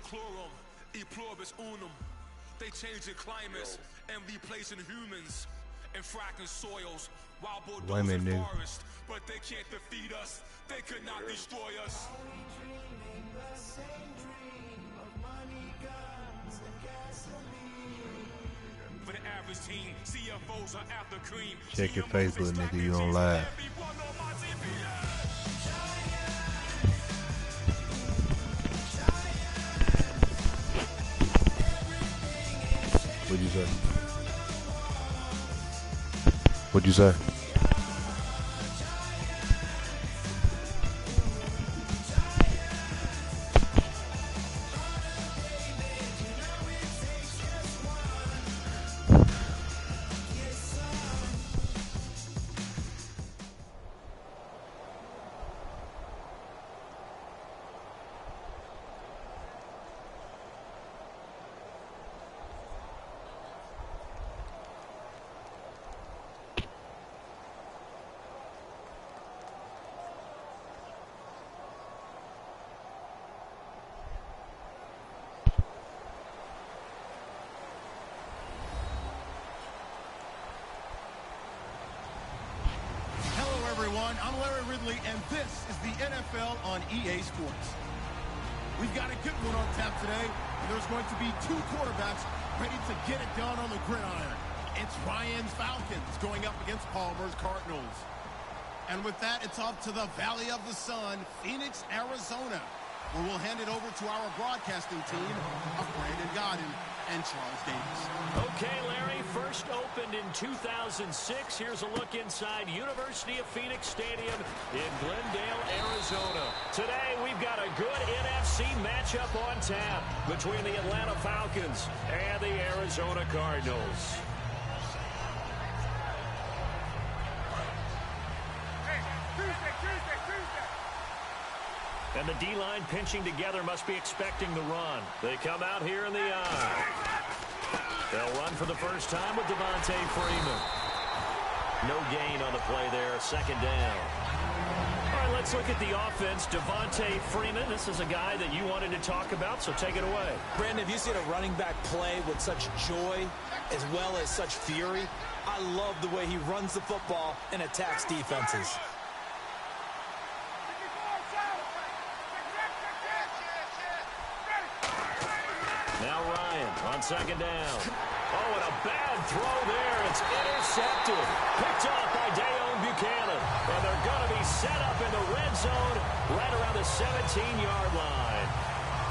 chlorum, e pluribus unum. They changing climates and replacing humans and fracking soils. Wild bulldozers in forest, but they can't defeat us. They could not destroy us. For the average team, CFOs are after cream. Check your Facebook, nigga. You don't lie. What'd you say? What'd you say? I'm Larry Ridley, and this is the NFL on EA Sports. We've got a good one on tap today, and there's going to be two quarterbacks ready to get it done on the gridiron. It's Ryan's Falcons going up against Palmer's Cardinals. And with that, it's off to the Valley of the Sun, Phoenix, Arizona, where we'll hand it over to our broadcasting team of Brandon Godden and Charles Davis. Okay, Larry, first opened in 2006. Here's a look inside University of Phoenix Stadium in Glendale, Arizona. Today, we've got a good NFC matchup on tap between the Atlanta Falcons and the Arizona Cardinals. And the D-line pinching together must be expecting the run. They come out here in the eye. They'll run for the first time with Devontae Freeman. No gain on the play there, second down. All right, let's look at the offense. Devontae Freeman, this is a guy that you wanted to talk about, so take it away. Brandon, have you seen a running back play with such joy as well as such fury? I love the way he runs the football and attacks defenses. Now Ryan on second down. Oh, and a bad throw there. It's intercepted. Picked off by Dayon Buchanan. And they're going to be set up in the red zone right around the 17-yard line.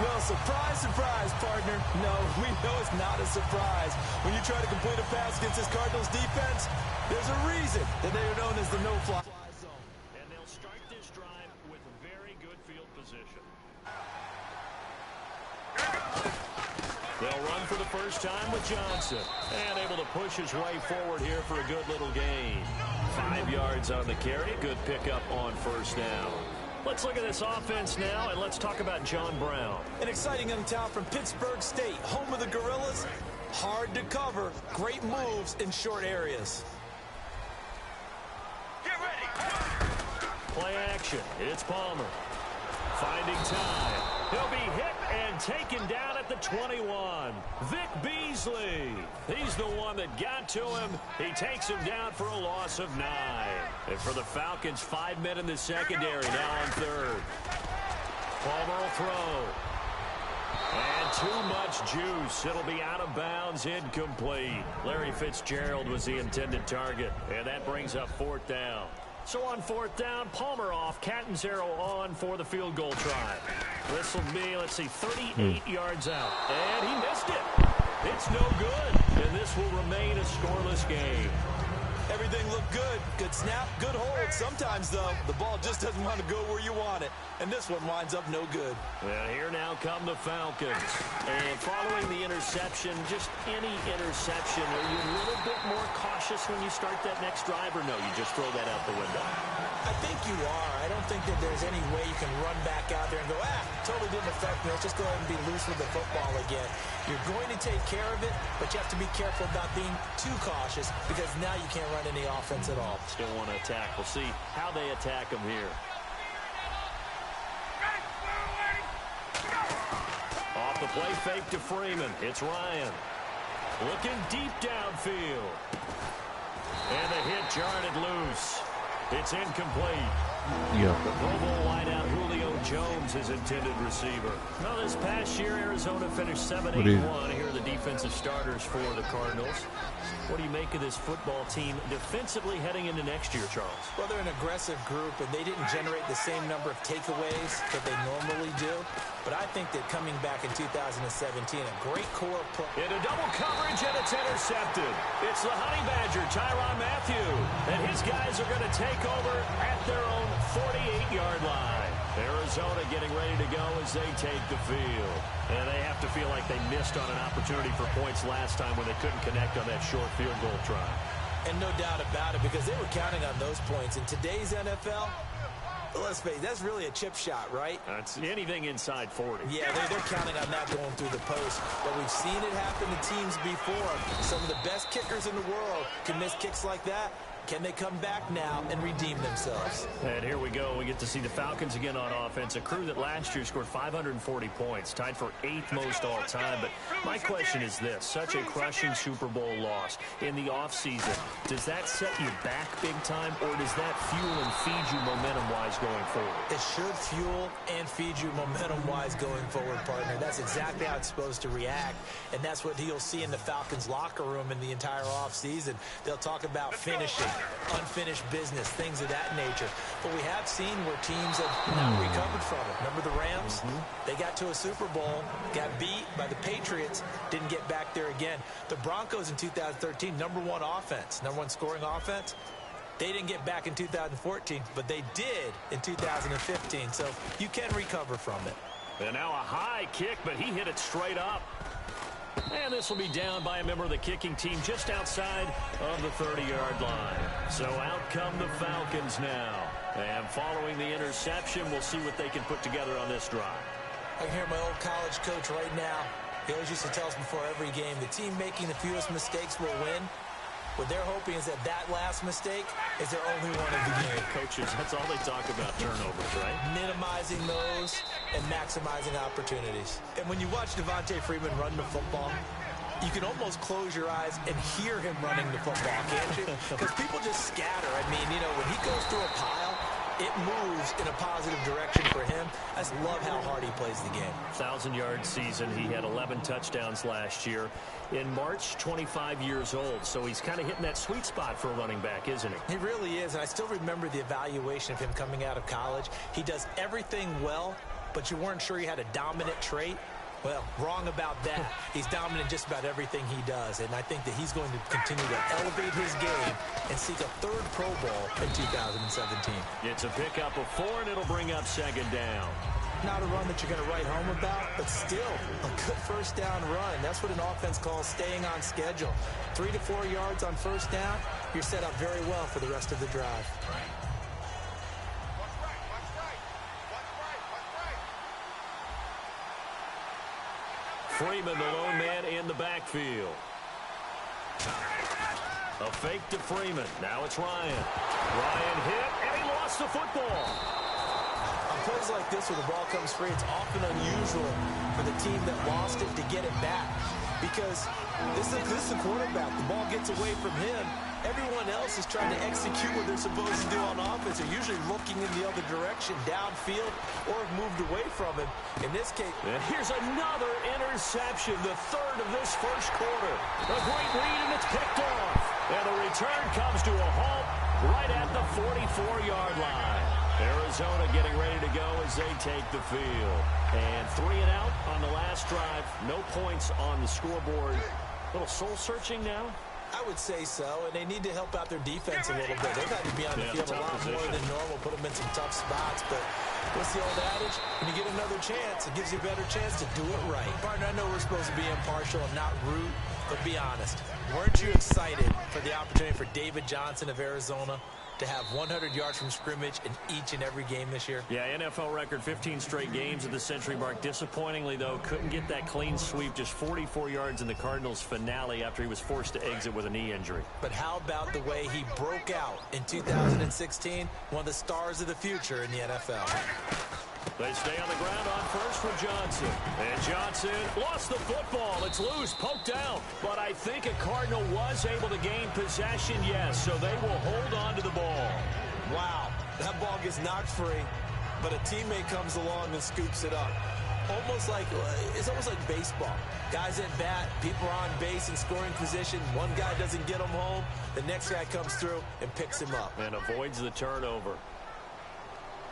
Well, surprise, surprise, partner. No, we know it's not a surprise. When you try to complete a pass against this Cardinals defense, there's a reason that they are known as the no-fly zone. And they'll start this drive with very good field position. They'll run for the first time with Johnson. And able to push his way forward here for a good little gain. 5 yards on the carry. Good pickup on first down. Let's look at this offense now, and let's talk about John Brown. An exciting young talent from Pittsburgh State, home of the Gorillas. Hard to cover. Great moves in short areas. Get ready. Play action. It's Palmer. Finding time. He'll be hit and taken down at the 21. Vic Beasley. He's the one that got to him. He takes him down for a loss of 9. And for the Falcons, 5 men in the secondary now on third. Palmer will throw. And too much juice. It'll be out of bounds, incomplete. Larry Fitzgerald was the intended target. And that brings up fourth down. So on fourth down, Palmer off, Catanzaro on for the field goal try. This will be, let's see, 38 yards out. And he missed it. It's no good. And this will remain a scoreless game. Everything looked good. Good snap, good hold. Sometimes, though, the ball just doesn't want to go where you want it. And this one winds up no good. Well, here now come the Falcons. And following the interception, just any interception, are you a little bit more cautious when you start that next drive, or no, you just throw that out the window? I think you are. I don't think that there's any way you can run back out there and go, totally didn't affect me. Let's just go ahead and be loose with the football again. You're going to take care of it, but you have to be careful about being too cautious because now you can't run any offense at all. Still want to attack. We'll see how they attack them here. Off The play fake to Freeman. It's Ryan. Looking deep downfield. And the hit jarred it loose. It's incomplete. Yeah. The Pro Bowl wideout Julio Jones is intended receiver. Well, this past year, Arizona finished 7-8-1. Here are the defensive starters for the Cardinals. What do you make of this football team defensively heading into next year, Charles? Well, they're an aggressive group, and they didn't generate the same number of takeaways that they normally do. But I think that coming back in 2017, a great core play. Into double coverage, and it's intercepted. It's the Honey Badger, Tyrann Mathieu. And his guys are going to take over at their own 48-yard line. Arizona getting ready to go as they take the field. And they have to feel like they missed on an opportunity for points last time when they couldn't connect on that short field goal try. And no doubt about it, because they were counting on those points. In today's NFL, let's face it, that's really a chip shot, right? That's anything inside 40. Yeah, they're counting on that going through the post. But we've seen it happen to teams before. Some of the best kickers in the world can miss kicks like that. Can they come back now and redeem themselves? And here we go. We get to see the Falcons again on offense, a crew that last year scored 540 points, tied for 8th most all time. But my question is this, such a crushing Super Bowl loss in the offseason, does that set you back big time, or does that fuel and feed you momentum-wise going forward? It should fuel and feed you momentum-wise going forward, partner. That's exactly how it's supposed to react, and that's what you'll see in the Falcons locker room in the entire offseason. They'll talk about finishing, unfinished business, things of that nature. But we have seen where teams have not recovered from it. Remember the Rams? They got to a Super Bowl, got beat by the Patriots, didn't get back there again. The Broncos in 2013, #1 offense, #1 scoring offense. They didn't get back in 2014, but they did in 2015. So you can recover from it. And now a high kick, but he hit it straight up. And this will be down by a member of the kicking team just outside of the 30-yard line. So out come the Falcons now. And following the interception, we'll see what they can put together on this drive. I can hear my old college coach right now. He always used to tell us before every game, the team making the fewest mistakes will win. What they're hoping is that last mistake is their only one of the game. Coaches, that's all they talk about, turnovers, right? Minimizing those and maximizing opportunities. And when you watch Devontae Freeman run the football, you can almost close your eyes and hear him running the football, can't you? Because people just scatter. I mean, you know, when he goes through a pile, it moves in a positive direction for him. I just love how hard he plays the game. 1,000-yard season. He had 11 touchdowns last year. In March, 25 years old. So he's kind of hitting that sweet spot for a running back, isn't he? He really is. And I still remember the evaluation of him coming out of college. He does everything well, but you weren't sure he had a dominant trait. Well, wrong about that. He's dominant in just about everything he does, and I think that he's going to continue to elevate his game and seek a 3rd Pro Bowl in 2017. It's a pickup of 4, and it'll bring up 2nd down. Not a run that you're going to write home about, but still a good 1st down run. That's what an offense calls staying on schedule. 3 to 4 yards on 1st down, you're set up very well for the rest of the drive. Freeman, the lone man in the backfield. A fake to Freeman. Now it's Ryan. Ryan hit, and he lost the football. On plays like this where the ball comes free, it's often unusual for the team that lost it to get it back. Because this is a quarterback. The ball gets away from him. Everyone else is trying to execute what they're supposed to do on offense. They're usually looking in the other direction, downfield, or have moved away from him. In this case, and here's another interception, the 3rd of this 1st quarter. A great read, and it's picked off. And the return comes to a halt right at the 44-yard line. Arizona getting ready to go as they take the field. And 3 and out on the last drive. No points on the scoreboard. A little soul-searching now. I would say so, and they need to help out their defense a little bit. They've had to be on the field a lot more than normal, put them in some tough spots. But what's the old adage? When you get another chance, it gives you a better chance to do it right. Partner, I know we're supposed to be impartial and not rude, but be honest. Weren't you excited for the opportunity for David Johnson of Arizona to have 100 yards from scrimmage in each and every game this year? Yeah, NFL record 15 straight games at the century mark. Disappointingly, though, couldn't get that clean sweep, just 44 yards in the Cardinals' finale after he was forced to exit with a knee injury. But how about the way he broke out in 2016? One of the stars of the future in the NFL. They stay on the ground on first with Johnson. And Johnson lost the football. It's loose, poked out. But I think a Cardinal was able to gain possession, yes, so they will hold on to the ball. Wow, that ball gets knocked free, but a teammate comes along and scoops it up. It's almost like baseball. Guys at bat, people are on base in scoring position. One guy doesn't get him home. The next guy comes through and picks him up. And avoids the turnover.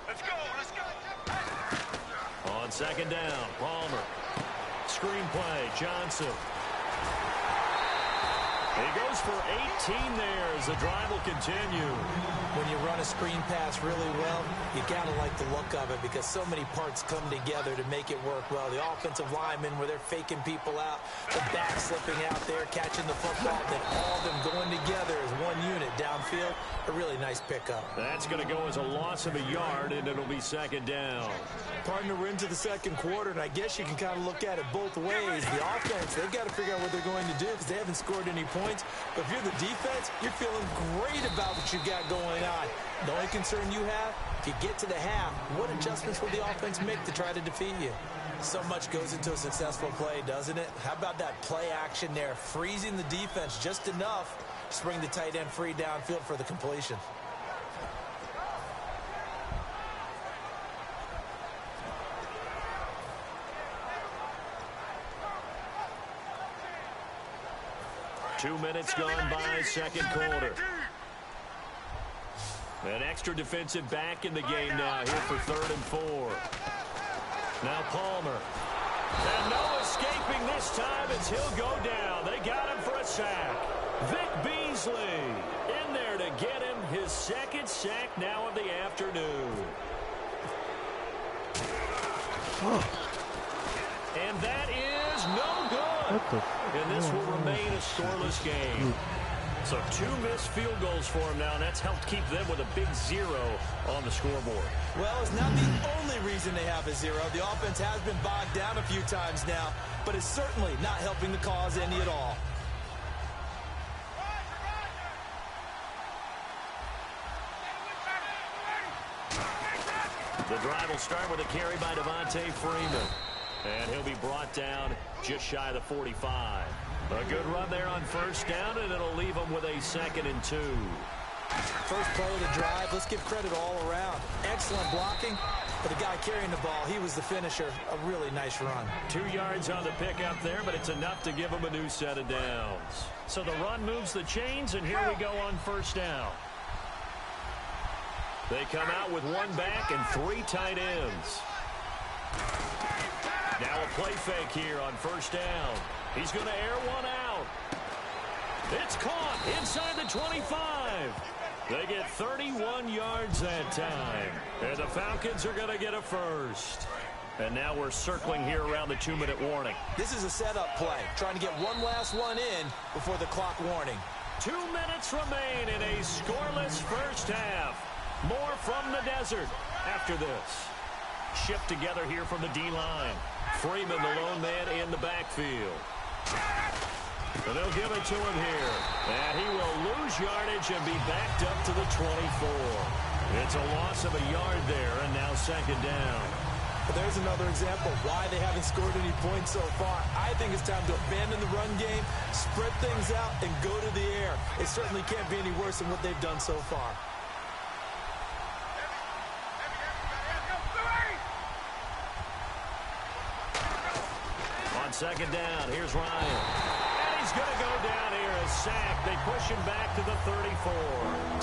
Let's go, let's go. On second down, Palmer. Screen play, Johnson. He goes for 18 there as the drive will continue. When you run a screen pass really well, you got to like the look of it because so many parts come together to make it work well. The offensive linemen where they're faking people out, the back slipping out there, catching the football, then all of them going together as one unit downfield. A really nice pickup. That's going to go as a loss of a yard, and it'll be second down. Partner, we're into the second quarter, and I guess you can kind of look at it both ways. The offense, they've got to figure out what they're going to do because they haven't scored any points. But if you're the defense, you're feeling great about what you got going on. The only concern you have, if you get to the half, what adjustments will the offense make to try to defeat you? So much goes into a successful play, doesn't it? How about that play action there, freezing the defense just enough to bring the tight end free downfield for the completion. Two minutes gone by, second quarter. An extra defensive back in the game now here for 3rd and 4. Now Palmer. And no escaping this time as he'll go down. They got him for a sack. Vic Beasley in there to get him his second sack now of the afternoon. And that is no good. And this will remain a scoreless game. So 2 missed field goals for him now, and that's helped keep them with a big 0 on the scoreboard. Well, it's not the only reason they have a 0. The offense has been bogged down a few times now, but it's certainly not helping the cause any at all. The drive will start with a carry by Devontae Freeman. And he'll be brought down just shy of the 45. A good run there on first down, and it'll leave him with a 2nd and 2. First play of the drive, let's give credit all around. Excellent blocking, but the guy carrying the ball, he was the finisher. A really nice run. 2 yards on the pickup there, but it's enough to give him a new set of downs. So the run moves the chains, and here we go on first down. They come out with 1 back and 3 tight ends. Now a play fake here on first down. He's going to air one out. It's caught inside the 25. They get 31 yards that time. And the Falcons are going to get a first. And now we're circling here around the 2-minute warning. This is a setup play, trying to get one last one in before the clock warning. 2 minutes remain in a scoreless first half. More from the desert after this. Shift together here from the D-line. Freeman, the lone man in the backfield. And they'll give it to him here. And he will lose yardage and be backed up to the 24. It's a loss of a yard there, and now second down. But there's another example of why they haven't scored any points so far. I think it's time to abandon the run game, spread things out, and go to the air. It certainly can't be any worse than what they've done so far. On second down, here's Ryan. And he's going to go down here, a sack. They push him back to the 34.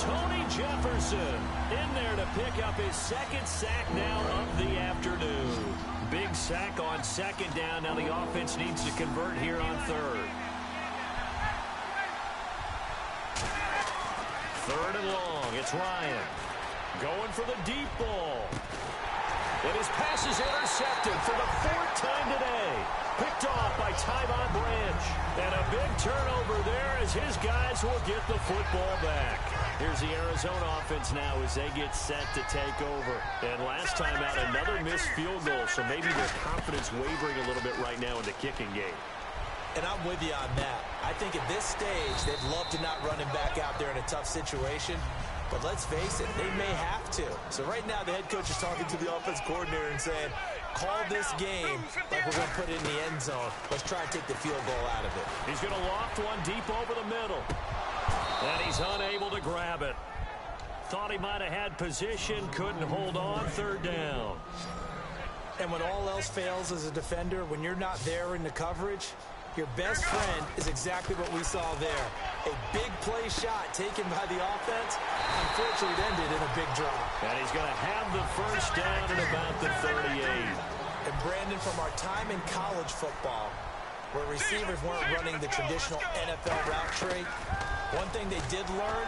Tony Jefferson in there to pick up his 2nd sack now of the afternoon. Big sack on second down. Now the offense needs to convert here on 3rd. 3rd and long. It's Ryan going for the deep ball. And his pass is intercepted for the 4th time today. Picked off by Tyvon Branch. And a big turnover there as his guys will get the football back. Here's the Arizona offense now as they get set to take over. And last time out, another missed field goal, so maybe their confidence wavering a little bit right now in the kicking game. And I'm with you on that. I think at this stage, they'd love to not run him back out there in a tough situation. But let's face it, they may have to. So right now, the head coach is talking to the offense coordinator and saying, call this game like we're going to put it in the end zone. Let's try and take the field goal out of it. He's going to loft one deep over the middle. And he's unable to grab it. Thought he might have had position, couldn't hold on, third down. And when all else fails as a defender, when you're not there in the coverage, your best friend is exactly what we saw there. A big play shot taken by the offense. Unfortunately, it ended in a big drop. And he's going to have the first down at about the 38. And Brandon, from our time in college football, where receivers weren't running the traditional NFL route tree, one thing they did learn,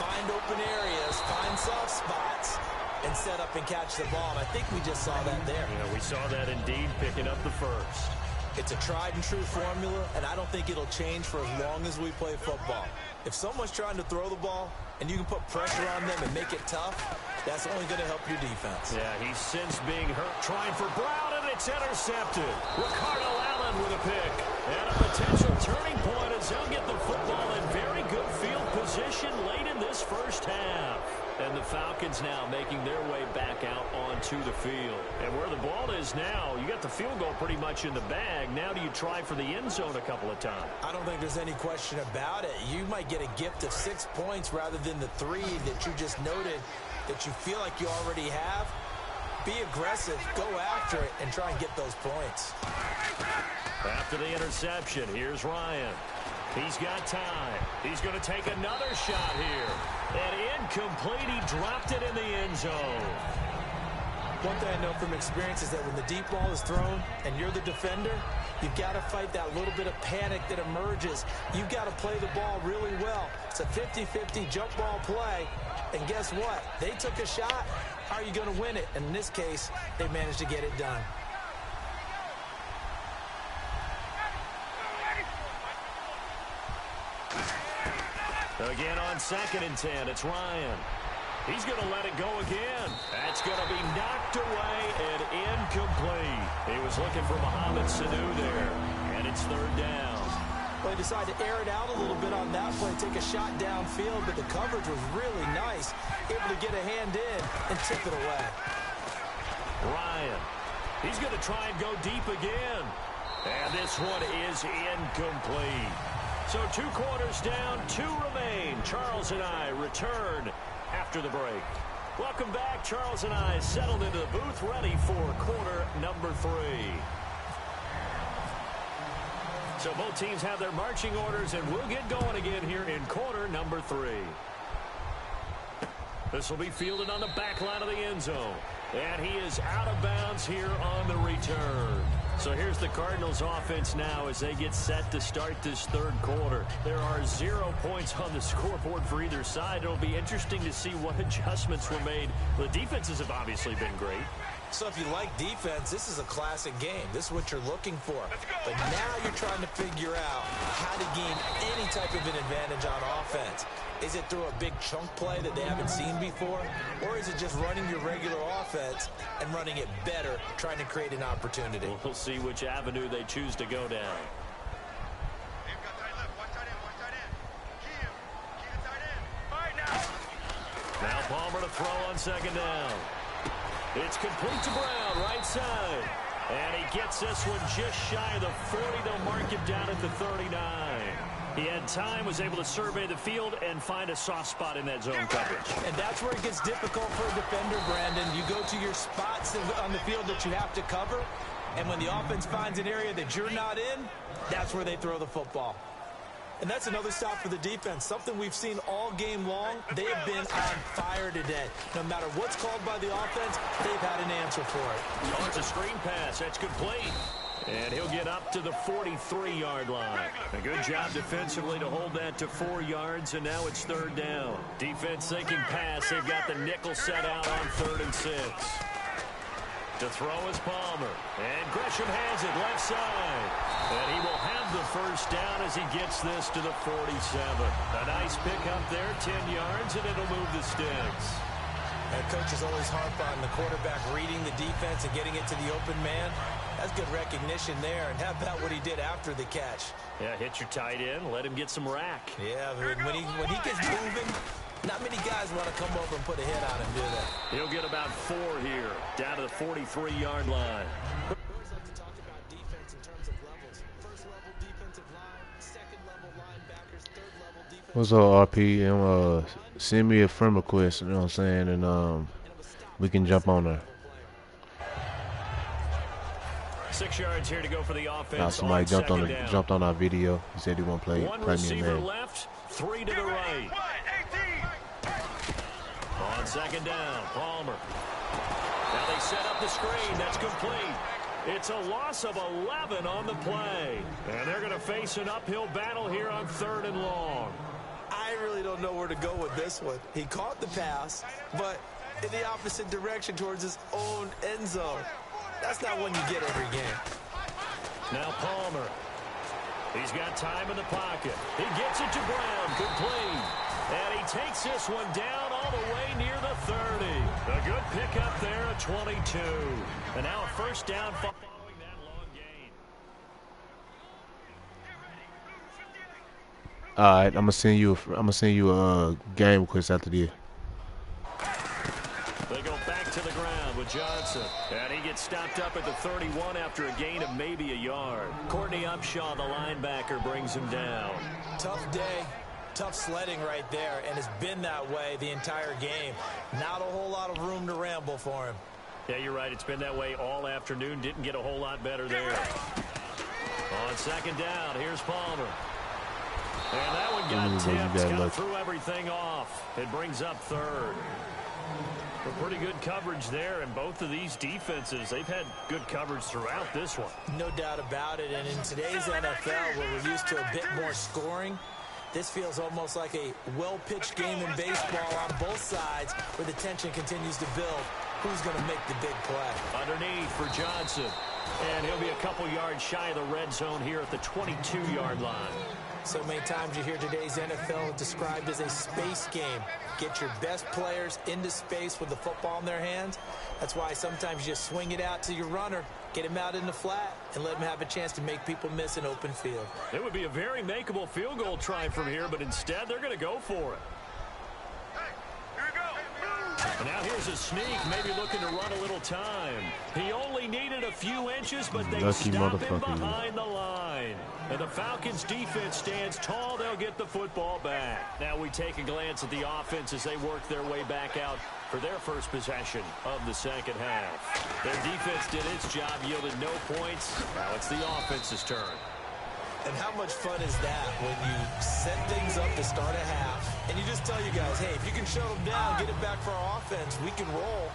find open areas, find soft spots, and set up and catch the ball. And I think we just saw that there. Yeah, we saw that indeed, picking up the first. It's a tried-and-true formula, and I don't think it'll change for as long as we play football. If someone's trying to throw the ball, and you can put pressure on them and make it tough, that's only going to help your defense. Yeah, he's since being hurt. Trying for Brown, and it's intercepted. Ricardo Allen with a pick. And a potential turning point as they'll get the football in very good field position late in this first half. And the Falcons now making their way back out onto the field. And where the ball is now, you got the field goal pretty much in the bag. Now do you try for the end zone a couple of times? I don't think there's any question about it. You might get a gift of 6 points rather than the 3 that you just noted that you feel like you already have. Be aggressive, go after it, and try and get those points. After the interception, here's Ryan. He's got time. He's going to take another shot here. And incomplete. He dropped it in the end zone. One thing I know from experience is that when the deep ball is thrown and you're the defender, you've got to fight that little bit of panic that emerges. You've got to play the ball really well. It's a 50-50 jump ball play. And guess what? They took a shot. How are you going to win it? And in this case, they managed to get it done. Again on 2nd and 10, it's Ryan. He's going to let it go again. That's going to be knocked away and incomplete. He was looking for Mohamed Sanu there, and it's third down. Well, he decided to air it out a little bit on that play, take a shot downfield, but the coverage was really nice, able to get a hand in and tip it away. Ryan, he's going to try and go deep again. And this one is incomplete. So 2 quarters down, 2 remain. Charles and I return after the break. Welcome back. Charles and I settled into the booth, ready for quarter number 3. So both teams have their marching orders, and we'll get going again here in quarter number 3. This will be fielded on the back line of the end zone. And he is out of bounds here on the return. So here's the Cardinals offense now as they get set to start this third quarter. There are 0 points on the scoreboard for either side. It'll be interesting to see what adjustments were made. The defenses have obviously been great. So if you like defense, this is a classic game. This is what you're looking for. But now you're trying to figure out how to gain any type of an advantage on offense. Is it through a big chunk play that they haven't seen before? Or is it just running your regular offense and running it better, trying to create an opportunity? We'll see which avenue they choose to go down. Now Palmer to throw on 2nd down. It's complete to Brown, right side. And he gets this one just shy of the 40. They'll mark him down at the 39. He had time, was able to survey the field and find a soft spot in that zone coverage. And that's where it gets difficult for a defender, Brandon. You go to your spots on the field that you have to cover, and when the offense finds an area that you're not in, that's where they throw the football. And that's another stop for the defense, something we've seen all game long. They have been on fire today. No matter what's called by the offense, they've had an answer for it. Oh, it's a screen pass. That's complete. And he'll get up to the 43-yard line. A good job defensively to hold that to 4 yards, and now it's third down. Defense thinking pass. They've got the nickel set out on 3rd and 6. To throw is Palmer. And Gresham has it left side. And he will have the first down as he gets this to the 47. A nice pickup there, 10 yards, and it'll move the sticks. And coaches always harp on the quarterback reading the defense and getting it to the open man. That's good recognition there. And how about what he did after the catch? Yeah, hit your tight end, let him get some rack. Yeah, when he gets moving, Not many guys want to come over and put a hit on him, do they? He'll get about 4 here, down to the 43-yard line. We always like to talk about defense in terms of levels. First-level defensive line, second-level linebackers, third-level defensive. What's up, RP? Send me a friend request, you know what I'm saying, and we can jump on there. 6 yards here to go for the offense. Now somebody jumped on our video. He said he won't play me in receiver Madden. left, 3 to the right. On second down, Palmer. Now they set up the screen. That's complete. It's a loss of 11 on the play. And they're going to face an uphill battle here on 3rd and long. I really don't know where to go with this one. He caught the pass, but in the opposite direction towards his own end zone. That's not one you get every game. Now Palmer. He's got time in the pocket. He gets it to Brown. Complete. And he takes this one down all the way near the 30. A good pickup there at 22. And now a first down following that long gain. All right, I'm gonna send you a game request after this. They go back to the ground with Johnson. And he gets stopped up at the 31 after a gain of maybe a yard. Courtney Upshaw, the linebacker, brings him down. Tough day. Tough sledding right there, and it's been that way the entire game. Not a whole lot of room to ramble for him. Yeah, you're right. It's been that way all afternoon. Didn't get a whole lot better there. On second down, here's Palmer. And that one got tipped. Kind of threw everything off. It brings up 3rd. Pretty good coverage there, and both of these defenses, they've had good coverage throughout this one. No doubt about it, and in today's NFL, where we're used to a bit more scoring, this feels almost like a well-pitched game in baseball on both sides where the tension continues to build. Who's going to make the big play? Underneath for Johnson. And he'll be a couple yards shy of the red zone here at the 22-yard line. So many times you hear today's NFL described as a space game. Get your best players into space with the football in their hands. That's why sometimes you just swing it out to your runner, get him out in the flat, and let him have a chance to make people miss an open field. It would be a very makeable field goal try from here, but instead they're going to go for it. And now here's a sneak, maybe looking to run a little time. He only needed a few inches, but they stop him behind the line. And the Falcons' defense stands tall. They'll get the football back. Now we take a glance at the offense as they work their way back out for their first possession of the second half. Their defense did its job, yielded no points. Now it's the offense's turn. And how much fun is that when you set things up to start a half and you just tell you guys, hey, if you can shut them down, get it back for our offense, we can roll.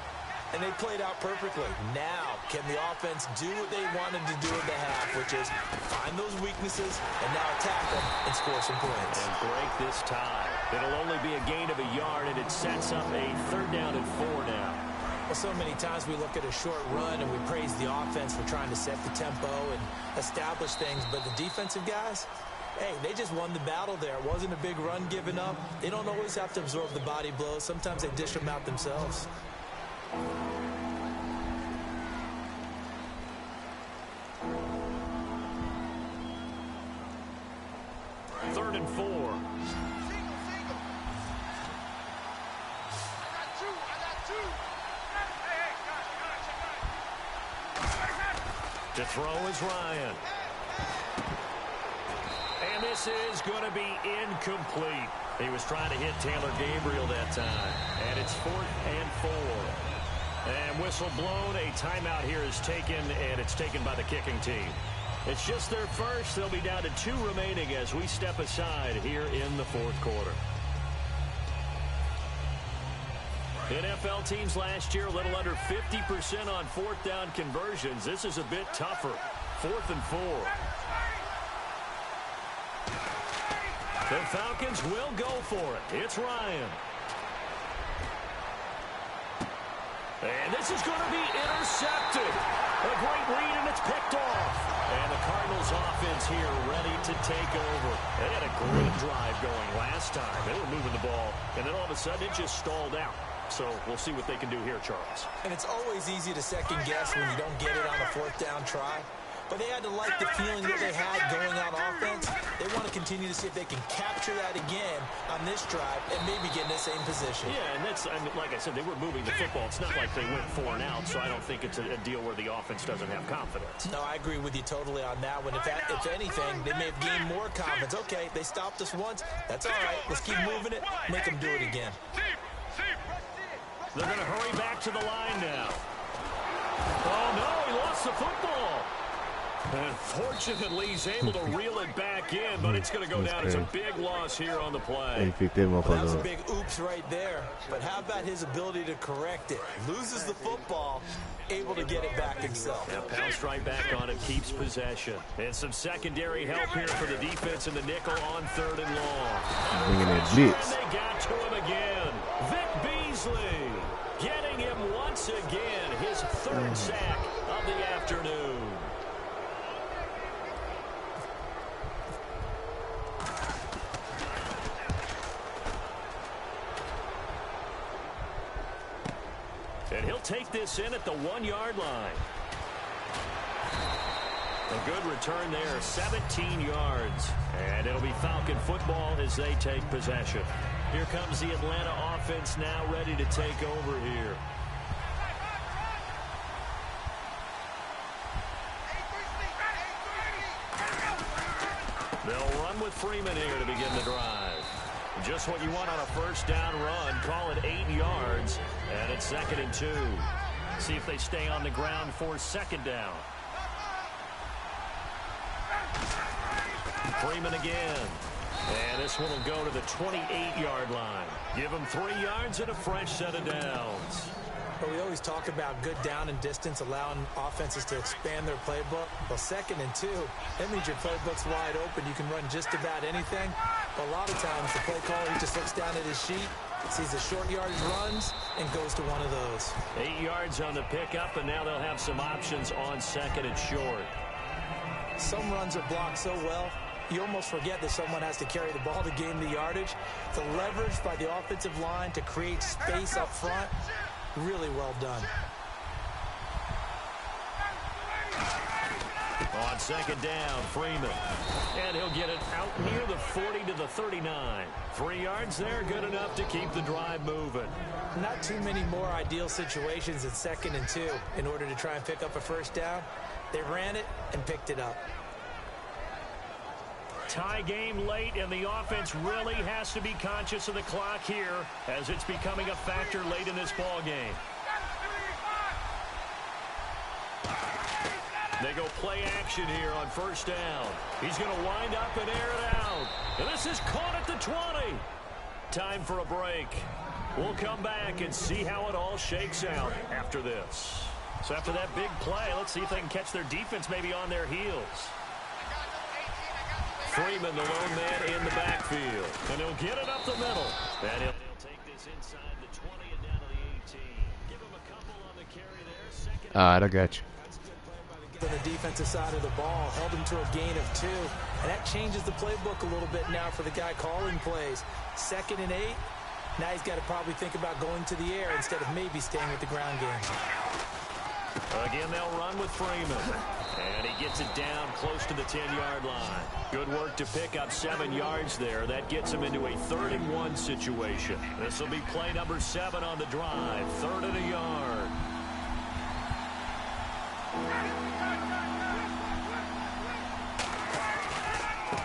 And they played out perfectly. Now, can the offense do what they wanted to do in the half, which is find those weaknesses and now attack them and score some points. And break this tie. It'll only be a gain of a yard, and it sets up a 3rd down and 4 now. Well, so many times we look at a short run and we praise the offense for trying to set the tempo and establish things, but the defensive guys, hey, they just won the battle there. It wasn't a big run given up. They don't always have to absorb the body blows. Sometimes they dish them out themselves. Third and 4. To throw is Ryan. And this is going to be incomplete. He was trying to hit Taylor Gabriel that time. And it's 4th and 4. And whistle blown. A timeout here is taken, and it's taken by the kicking team. It's just their first. They'll be down to 2 remaining as we step aside here in the 4th quarter. NFL teams last year a little under 50% on 4th down conversions. This is a bit tougher. 4th and 4. The Falcons will go for it. It's Ryan. And this is going to be intercepted. A great read, and it's picked off. And the Cardinals offense here ready to take over. They had a great drive going last time. They were moving the ball, and then all of a sudden it just stalled out. So we'll see what they can do here, Charles. And it's always easy to second guess when you don't get it on a 4th down try. But they had to like the feeling that they had going on offense. They wanted to continue to see if they can capture that again on this drive and maybe get in the same position. Yeah, and that's, I mean, like I said, they were moving the football. It's not like they went 4 and out, so I don't think it's a deal where the offense doesn't have confidence. No, I agree with you totally on that one. If anything, they may have gained more confidence. Okay, they stopped us once. That's all right. Let's keep moving it. Make them do it again. They're going to hurry back to the line now. Oh, no, he lost the football. And fortunately, he's able to reel it back in, but it's going to go down as a big loss here on the play. He picked that motherfucker That was a up. big oops right there. But how about his ability to correct it? Loses the football, able to get it back himself. Yeah, pounced right back on it, keeps possession. And some secondary help here for the defense in the nickel on 3rd and long. Bringing that blitz. And they got to him again. Vic Beasley getting him once again, his 3rd sack of the afternoon. And he'll take this in at the 1-yard line. A good return there, 17 yards. And it'll be Falcon football as they take possession. Here comes the Atlanta offense now ready to take over here. They'll run with Freeman here to begin the drive. Just what you want on a 1st down run. Call it 8 yards. And it's 2nd and 2. See if they stay on the ground for 2nd down. Freeman again. And this one will go to the 28-yard line. Give them 3 yards and a fresh set of downs. But we always talk about good down and distance, allowing offenses to expand their playbook. Well, 2nd and 2, that means your playbook's wide open. You can run just about anything. But a lot of times, the play caller, he just looks down at his sheet, sees the short yardage runs, and goes to one of those. 8 yards on the pickup, and now they'll have some options on 2nd and short. Some runs are blocked so well, you almost forget that someone has to carry the ball to gain the yardage. The leverage by the offensive line to create space up front, really well done. On 2nd down, Freeman. And he'll get it out near the 40 to the 39. 3 yards there, good enough to keep the drive moving. Not too many more ideal situations at 2nd and 2 in order to try and pick up a 1st down. They ran it and picked it up. Tie game late, and the offense really has to be conscious of the clock here as it's becoming a factor late in this ball game. They go play action here on 1st down. He's going to wind up and air it out. And this is caught at the 20. Time for a break. We'll come back and see how it all shakes out after this. So after that big play, let's see if they can catch their defense maybe on their heels. Freeman, the lone man in the backfield. And he'll get it up the middle. And he'll take this inside the 20 and down to the 18. Give him a couple on the carry there. 2nd. All right, I got you. On the defensive side of the ball, held him to a gain of 2. And that changes the playbook a little bit now for the guy calling plays. 2nd and 8. Now he's got to probably think about going to the air instead of maybe staying with the ground game. Again, they'll run with Freeman. And he gets it down close to the 10-yard line. Good work to pick up 7 yards there. That gets him into a 3rd and 1 situation. This will be play number 7 on the drive. 3rd and a yard.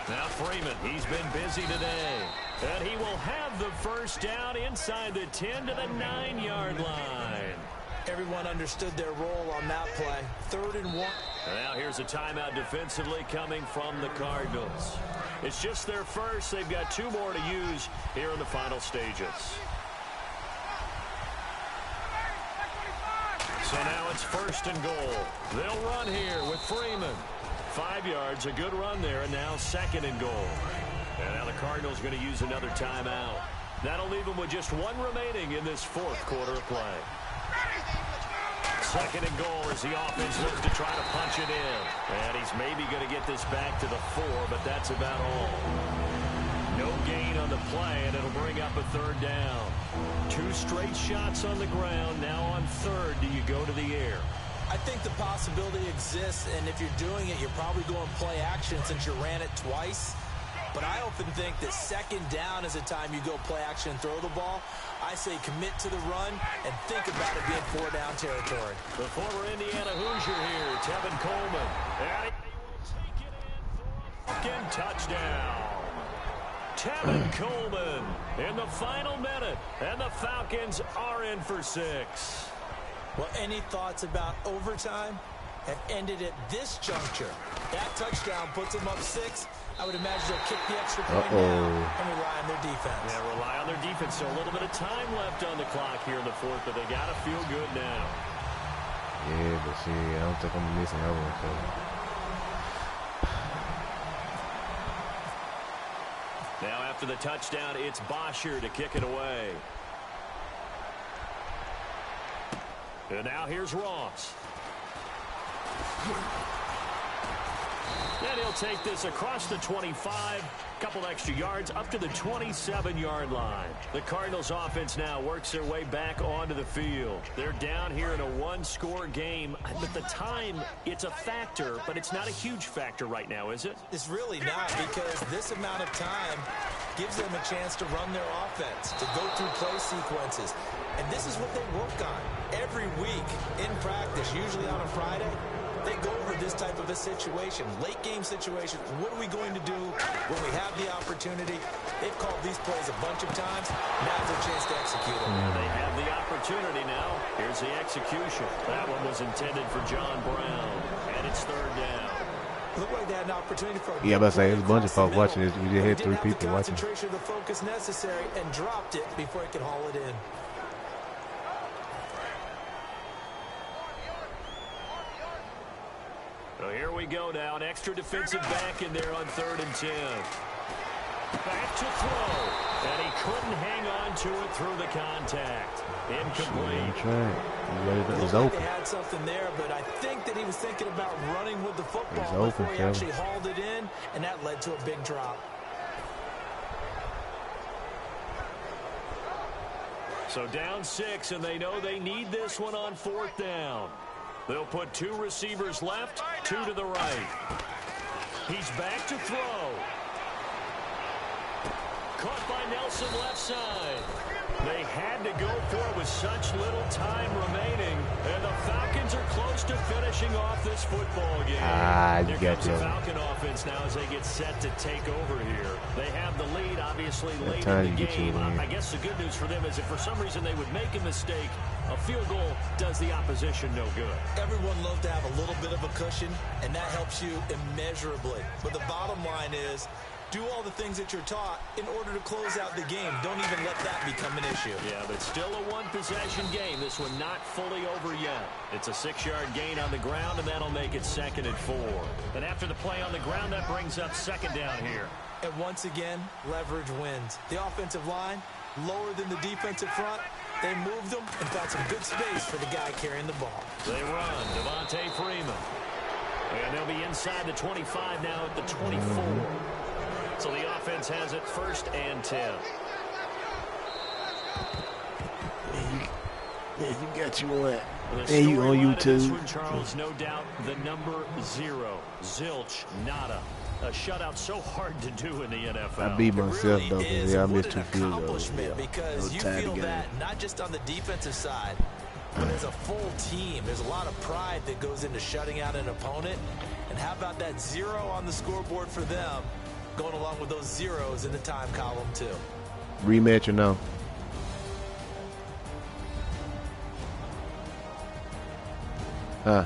Now Freeman, he's been busy today. And he will have the 1st down inside the 10 to the 9-yard line. Everyone understood their role on that play. 3rd and 1. Now here's a timeout defensively coming from the Cardinals. It's just their first. They've got 2 more to use here in the final stages. So now it's 1st and goal. They'll run here with Freeman. 5 yards, a good run there, and now 2nd and goal. And now the Cardinals going to use another timeout. That'll leave them with just 1 remaining in this 4th quarter of play. 2nd and goal as the offense looks to try to punch it in. And he's maybe going to get this back to the 4, but that's about all. No gain on the play, and it'll bring up a 3rd down. 2 straight shots on the ground. Now on 3rd, do you go to the air? I think the possibility exists, and if you're doing it, you're probably going play action since you ran it twice. But I often think that second down is a time you go play action and throw the ball. I say commit to the run and think about it being 4-down territory. The former Indiana Hoosier here, Tevin Coleman. And he will take it in for a touchdown. Tevin Coleman in the final minute, and the Falcons are in for 6. Well, any thoughts about overtime? Have ended at this juncture. That touchdown puts them up 6. I would imagine they'll kick the extra point now and rely on their defense. Yeah, rely on their defense. So a little bit of time left on the clock here in the 4th, but they got to feel good now. Yeah, but see, I don't think I'm missing that one. So. Now after the touchdown, it's Bosher to kick it away. And now here's Ross. And he'll take this across the 25, couple extra yards up to the 27-yard line. The Cardinals offense now works their way back onto the field. They're down here in a one-score game. But the time, it's a factor, but it's not a huge factor right now, is it? It's really not, because this amount of time gives them a chance to run their offense, to go through play sequences. And this is what they work on every week in practice, usually on a Friday. They go over this type of a situation, late game situation. What are we going to do when we have the opportunity? They've called these plays a bunch of times. Now's their chance to execute them. They have the opportunity now. Here's the execution. That one was intended for John Brown, and it's 3rd down. Looked like they had an opportunity for yeah, but I say there's a bunch of folks watching this. We just had 3 people watching. Concentration, the focus necessary, and dropped it before he could haul it in. So here we go now, an extra defensive back in there on 3rd and 10. Back to throw, and he couldn't hang on to it through the contact. Incomplete. It was open. They had something there, but I think that he was thinking about running with the football before he actually hauled it in, and that led to a big drop. So down 6, and they know they need this one on 4th down. They'll put 2 receivers left, 2 to the right. He's back to throw. Caught by Nelson left side. They had to go for it with such little time remaining, and the Falcons are close to finishing off this football game. Here comes the Falcon offense now as they get set to take over here. They have the lead, obviously, late in the game. I guess the good news for them is if for some reason they would make a mistake, a field goal does the opposition no good. Everyone loves to have a little bit of a cushion, and that helps you immeasurably. But the bottom line is, do all the things that you're taught in order to close out the game. Don't even let that become an issue. Yeah, but still a one-possession game. This one not fully over yet. It's a 6-yard gain on the ground, and that'll make it 2nd and 4. And after the play on the ground, that brings up 2nd down here. And once again, leverage wins. The offensive line, lower than the defensive front. They moved them and found some good space for the guy carrying the ball. They run, Devontae Freeman. And they'll be inside the 25 now at the 24. So the offense has it 1st and 10. Yeah, you got you one. And you on YouTube. One, Charles, no doubt the number 0, zilch, nada. A shutout so hard to do in the NFL. I beat myself though, because I missed 2 field goals. Because you feel that not just on the defensive side, but as a full team. There's a lot of pride that goes into shutting out an opponent. And how about that 0 on the scoreboard for them, going along with those zeros in the time column too? Rematch or no? Huh?